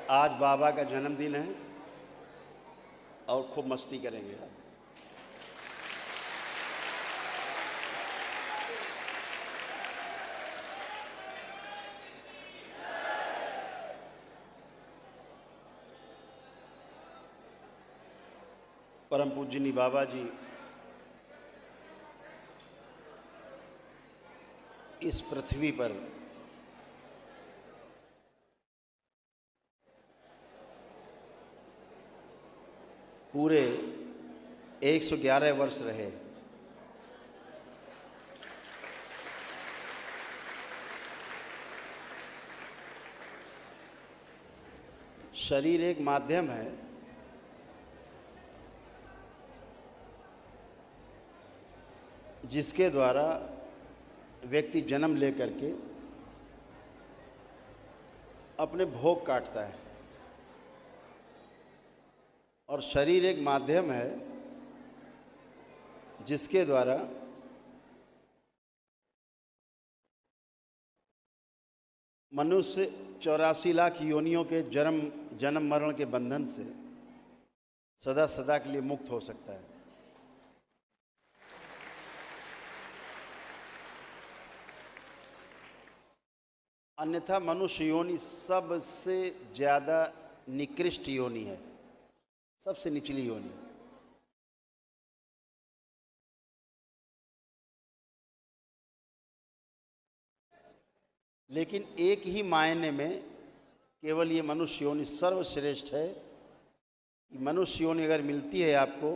आज बाबा का जन्मदिन है और खूब मस्ती करेंगे। परम पूजनीय बाबा जी इस पृथ्वी पर पूरे 111 वर्ष रहे। शरीर एक माध्यम है जिसके द्वारा व्यक्ति जन्म लेकर के अपने भोग काटता है, और शरीर एक माध्यम है जिसके द्वारा मनुष्य 84 लाख योनियों के जन्म मरण के बंधन से सदा सदा के लिए मुक्त हो सकता है। अन्यथा मनुष्य योनि सबसे ज़्यादा निकृष्ट योनि है, सबसे निचली योनि। लेकिन एक ही मायने में केवल ये मनुष्य योनि सर्वश्रेष्ठ है। मनुष्य योनि अगर मिलती है आपको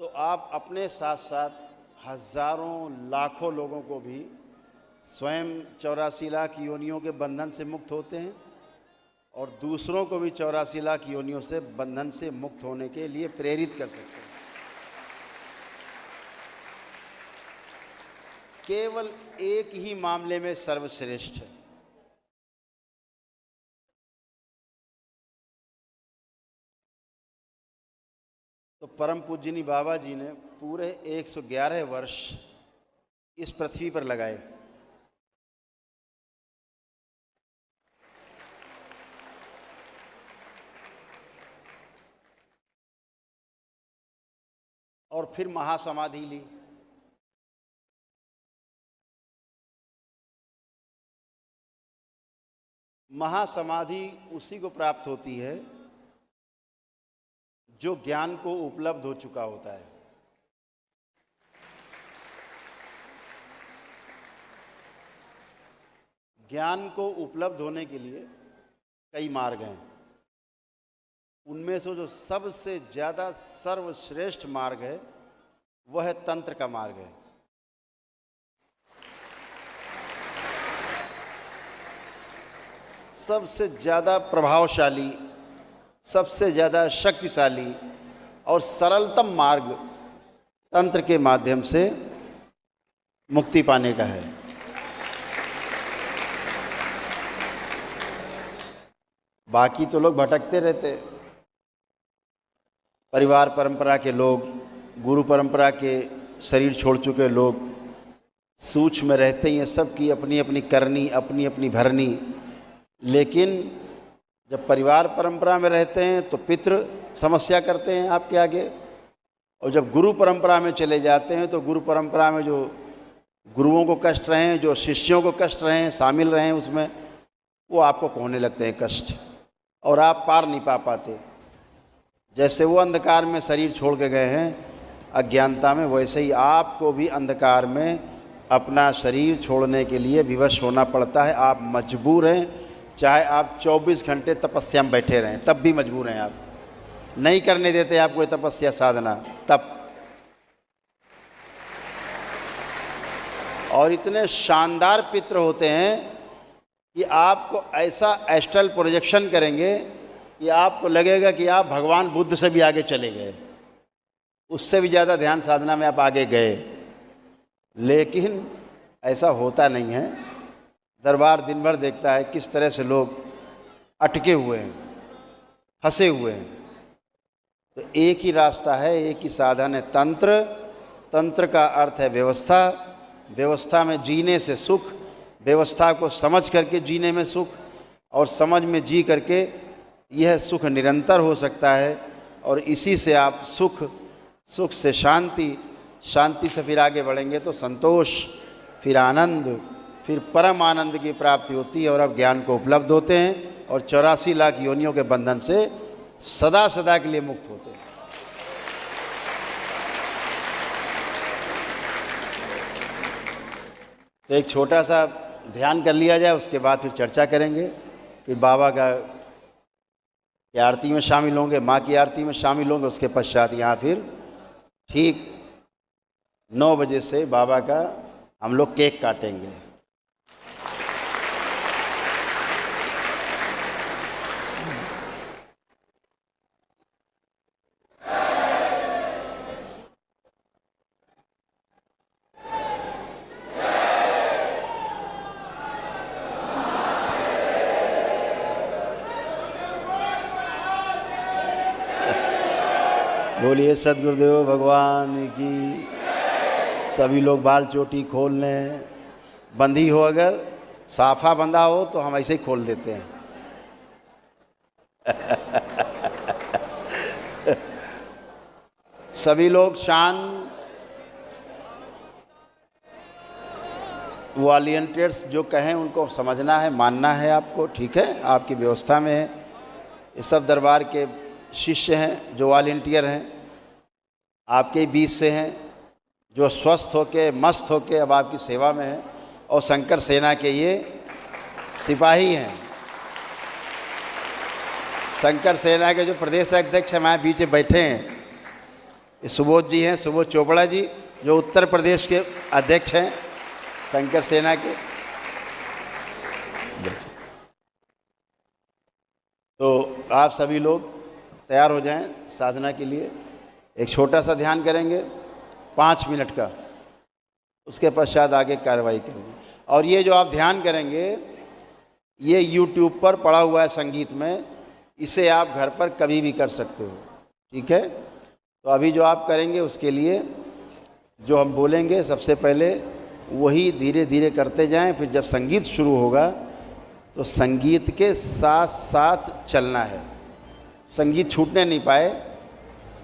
तो आप अपने साथ साथ हजारों लाखों लोगों को भी स्वयं 84 लाख योनियों के बंधन से मुक्त होते हैं और दूसरों को भी 84 लाख योनियों से बंधन से मुक्त होने के लिए प्रेरित कर सकते हैं। केवल एक ही मामले में सर्वश्रेष्ठ है। तो परम पूजनीय बाबा जी ने पूरे 111 वर्ष इस पृथ्वी पर लगाए। और फिर महासमाधि ली। महासमाधि उसी को प्राप्त होती है जो ज्ञान को उपलब्ध हो चुका होता है। ज्ञान को उपलब्ध होने के लिए कई मार्ग हैं। उनमें से जो सबसे ज़्यादा सर्वश्रेष्ठ मार्ग है वह है तंत्र का मार्ग है। सबसे ज़्यादा प्रभावशाली, सबसे ज़्यादा शक्तिशाली और सरलतम मार्ग तंत्र के माध्यम से मुक्ति पाने का है। बाकी तो लोग भटकते रहते, परिवार परंपरा के लोग, गुरु परंपरा के शरीर छोड़ चुके लोग सूक्ष्म में रहते ही हैं, सबकी अपनी अपनी करनी, अपनी अपनी भरनी। लेकिन जब परिवार परंपरा में रहते हैं तो पितृ समस्या करते हैं आपके आगे, और जब गुरु परंपरा में चले जाते हैं तो गुरु परंपरा में जो गुरुओं को कष्ट रहे हैं, जो शिष्यों को कष्ट रहे हैं, शामिल रहे हैं उसमें, वो आपको होने लगते हैं कष्ट, और आप पार नहीं पा पाते। जैसे वो अंधकार में शरीर छोड़ के गए हैं अज्ञानता में, वैसे ही आपको भी अंधकार में अपना शरीर छोड़ने के लिए विवश होना पड़ता है। आप मजबूर हैं, चाहे आप 24 घंटे तपस्या में बैठे रहें तब भी मजबूर हैं। आप नहीं करने देते आपको तपस्या साधना तब। और इतने शानदार पितृ होते हैं कि आपको ऐसा एस्ट्रल प्रोजेक्शन करेंगे कि आपको लगेगा कि आप भगवान बुद्ध से भी आगे चले गए, उससे भी ज़्यादा ध्यान साधना में आप आगे गए। लेकिन ऐसा होता नहीं है। दरबार दिन भर देखता है किस तरह से लोग अटके हुए हैं, फंसे हुए हैं। तो एक ही रास्ता है, एक ही साधन है तंत्र। तंत्र का अर्थ है व्यवस्था। व्यवस्था में जीने से सुख, व्यवस्था को समझ करके जीने में सुख, और समझ में जी करके यह सुख निरंतर हो सकता है। और इसी से आप सुख से शांति, शांति से फिर आगे बढ़ेंगे तो संतोष, फिर आनंद, फिर परम आनंद की प्राप्ति होती है और आप ज्ञान को उपलब्ध होते हैं और 84 लाख योनियों के बंधन से सदा सदा के लिए मुक्त होते हैं। तो एक छोटा सा ध्यान कर लिया जाए, उसके बाद फिर चर्चा करेंगे। फिर बाबा की आरती में शामिल होंगे, माँ की आरती में शामिल होंगे। उसके पश्चात यहाँ फिर ठीक 9 बजे से बाबा का हम लोग केक काटेंगे। बोलिए सद्गुरुदेव भगवान की। सभी लोग बाल चोटी खोल लें। बंधी हो, अगर साफा बंधा हो तो हम ऐसे ही खोल देते हैं। सभी लोग शांत। वॉलंटियर्स जो कहें उनको समझना है, मानना है आपको, ठीक है, आपकी व्यवस्था में है। ये सब दरबार के शिष्य हैं जो वॉलंटियर हैं, आपके बीच से हैं, जो स्वस्थ होके मस्त होके अब आपकी सेवा में हैं, और शंकर सेना के ये सिपाही हैं। शंकर सेना के जो प्रदेश अध्यक्ष हमारे बीच में बैठे हैं, ये सुबोध जी हैं, सुबोध चोपड़ा जी, जो उत्तर प्रदेश के अध्यक्ष हैं शंकर सेना के। तो आप सभी लोग तैयार हो जाएं साधना के लिए। एक छोटा सा ध्यान करेंगे 5 मिनट का, उसके पश्चात आगे कार्रवाई करेंगे। और ये जो आप ध्यान करेंगे ये YouTube पर पड़ा हुआ है संगीत में, इसे आप घर पर कभी भी कर सकते हो, ठीक है। तो अभी जो आप करेंगे उसके लिए जो हम बोलेंगे सबसे पहले वही धीरे धीरे करते जाएं। फिर जब संगीत शुरू होगा तो संगीत के साथ साथ चलना है, संगीत छूटने नहीं पाए।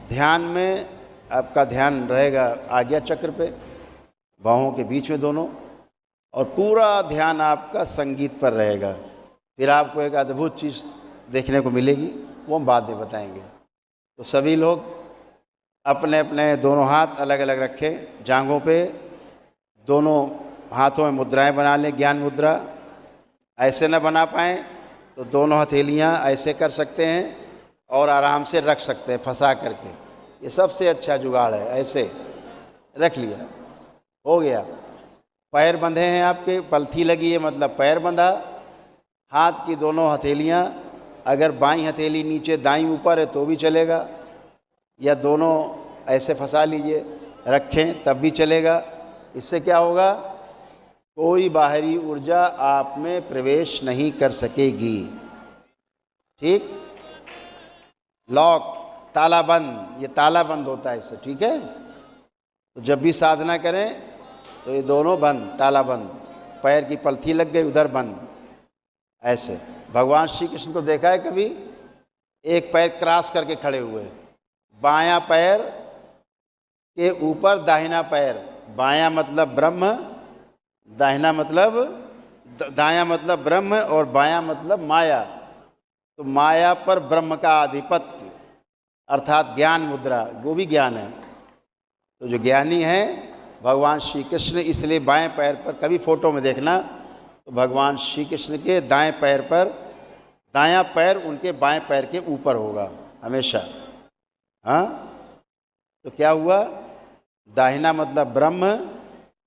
ध्यान में आपका ध्यान रहेगा आज्ञा चक्र पे, बाहों के बीच में दोनों, और पूरा ध्यान आपका संगीत पर रहेगा। फिर आपको एक अद्भुत चीज़ देखने को मिलेगी, वो हम बाद में बताएंगे। तो सभी लोग अपने अपने दोनों हाथ अलग अलग रखें जांघों पे, दोनों हाथों में मुद्राएं बना लें, ज्ञान मुद्रा। ऐसे न बना पाएँ तो दोनों हथेलियाँ ऐसे कर सकते हैं और आराम से रख सकते हैं फंसा करके। ये सबसे अच्छा जुगाड़ है। ऐसे रख लिया, हो गया। पैर बंधे हैं आपके, पलथी लगी है मतलब पैर बंधा। हाथ की दोनों हथेलियाँ, अगर बाईं हथेली नीचे दाईं ऊपर है तो भी चलेगा, या दोनों ऐसे फंसा लीजिए, रखें तब भी चलेगा। इससे क्या होगा, कोई बाहरी ऊर्जा आप में प्रवेश नहीं कर सकेगी, ठीक। लॉक, ताला बंद, ये ताला बंद होता है इससे, ठीक है। तो जब भी साधना करें तो ये दोनों बंद, ताला बंद। पैर की पलथी लग गई, उधर बंद, ऐसे। भगवान श्री कृष्ण को देखा है कभी, एक पैर क्रॉस करके खड़े हुए, बायां पैर के ऊपर दाहिना पैर। बायां मतलब ब्रह्म, दाहिना मतलब दायां मतलब ब्रह्म, और बायां मतलब माया। तो माया पर ब्रह्म का आधिपत्य अर्थात ज्ञान मुद्रा, वो भी ज्ञान है। तो जो ज्ञानी है भगवान श्री कृष्ण, इसलिए बाएं पैर पर, कभी फोटो में देखना तो भगवान श्री कृष्ण के दाएं पैर पर, दायां पैर उनके बाएं पैर के ऊपर होगा हमेशा। हाँ, तो क्या हुआ, दाहिना मतलब ब्रह्म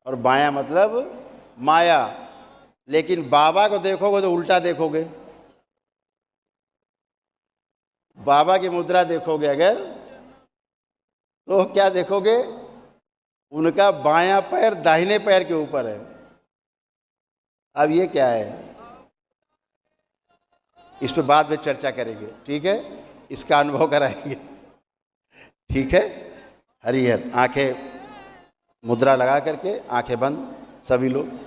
और बायां मतलब माया। लेकिन बाबा को देखोगे तो उल्टा देखोगे। बाबा की मुद्रा देखोगे अगर, तो क्या देखोगे, उनका बायां पैर दाहिने पैर के ऊपर है। अब ये क्या है, इस पर बाद में चर्चा करेंगे, ठीक है, इसका अनुभव कराएंगे, ठीक है। हरिहर, आंखें मुद्रा लगा करके, आंखें बंद सभी लोग।